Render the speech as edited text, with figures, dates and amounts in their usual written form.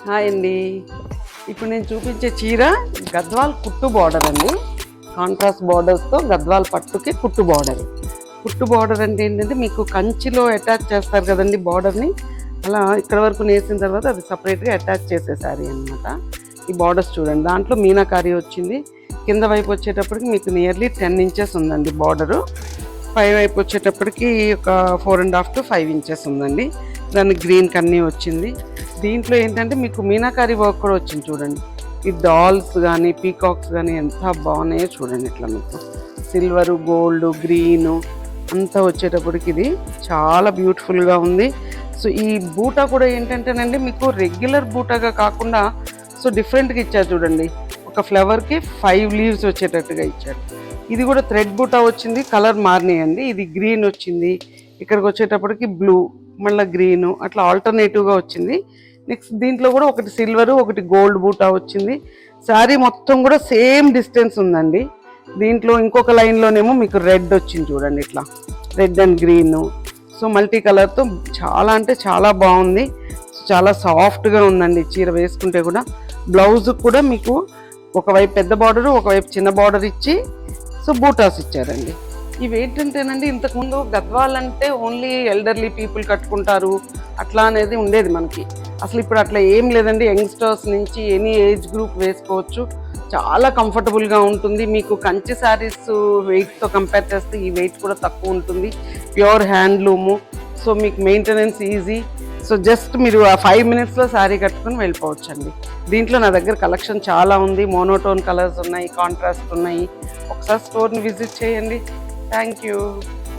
Hi అండి. ఇప్పుడు నేను చూపించే చీర గద్వాల్ కుట్టు బార్డర్ అండి. కాంట్రాస్ట్ బార్డర్స్తో గద్వాల్ పట్టుకి కుట్టు బార్డర్. కుట్టు బార్డర్ అంటే ఏంటంటే మీకు కంచిలో అటాచ్ చేస్తారు కదండి బార్డర్ని, అలా ఇక్కడ వరకు నేసిన తర్వాత అది సపరేట్గా అటాచ్ చేసే శారీ అనమాట. ఈ బార్డర్స్ చూడండి, దాంట్లో మీనాకారి వచ్చింది. కింద వైపు వచ్చేటప్పటికి మీకు నియర్లీ 10 ఇంచెస్ ఉందండి బార్డరు. పై వైపు వచ్చేటప్పటికి ఒక 4.5 to 5 ఇంచెస్ ఉందండి. దానికి గ్రీన్ కన్నీ వచ్చింది. దీంట్లో ఏంటంటే మీకు మీనాకారి వర్క్ కూడా వచ్చింది చూడండి. ఈ డాల్స్ కానీ పీకాక్స్ కానీ ఎంత బాగున్నాయో చూడండి. ఇట్లా మీకు సిల్వరు, గోల్డ్, గ్రీను అంతా వచ్చేటప్పటికి ఇది చాలా బ్యూటిఫుల్గా ఉంది. సో ఈ బూటా కూడా ఏంటంటేనండి మీకు రెగ్యులర్ బూటాగా కాకుండా సో డిఫరెంట్గా ఇచ్చారు చూడండి. ఒక ఫ్లవర్కి 5 లీవ్స్ వచ్చేటట్టుగా ఇచ్చారు. ఇది కూడా థ్రెడ్ బూటా వచ్చింది, కలర్ మారినాయండి. ఇది గ్రీన్ వచ్చింది, ఇక్కడికి వచ్చేటప్పటికి బ్లూ, మళ్ళీ గ్రీను, అట్లా ఆల్టర్నేటివ్గా వచ్చింది. నెక్స్ట్ దీంట్లో కూడా ఒకటి సిల్వరు, ఒకటి గోల్డ్ బూటా వచ్చింది. శారీ మొత్తం కూడా సేమ్ డిస్టెన్స్ ఉందండి. దీంట్లో ఇంకొక లైన్లోనేమో మీకు రెడ్ వచ్చింది చూడండి, ఇట్లా red and green. So multi కలర్తో చాలా అంటే చాలా బాగుంది. చాలా సాఫ్ట్గా ఉందండి చీర వేసుకుంటే కూడా. బ్లౌజ్ కూడా మీకు ఒకవైపు పెద్ద బార్డరు, ఒకవైపు చిన్న బార్డర్ ఇచ్చి సో బూటాస్ ఇచ్చారండి. ఇవి ఏంటంటేనండి ఇంతకుముందు గద్వాల్ అంటే ఓన్లీ ఎల్డర్లీ పీపుల్ కట్టుకుంటారు అట్లా అనేది ఉండేది మనకి. అసలు ఇప్పుడు అట్లా ఏం లేదండి. యంగ్స్టర్స్ నుంచి ఎనీ ఏజ్ గ్రూప్ వేసుకోవచ్చు. చాలా కంఫర్టబుల్గా ఉంటుంది. మీకు కంచి శారీస్ వెయిట్తో కంపేర్ చేస్తే ఈ వెయిట్ కూడా తక్కువ ఉంటుంది. Pure handloom. సో మీకు మెయింటెనెన్స్ ఈజీ. సో జస్ట్ మీరు ఆ 5 minutesలో శారీ కట్టుకుని వెళ్ళిపోవచ్చు అండి. దీంట్లో నా దగ్గర కలెక్షన్ చాలా ఉంది. మోనోటోన్ కలర్స్ ఉన్నాయి, కాంట్రాస్ట్ ఉన్నాయి. ఒకసారి స్టోర్ని విజిట్ చేయండి. Thank you.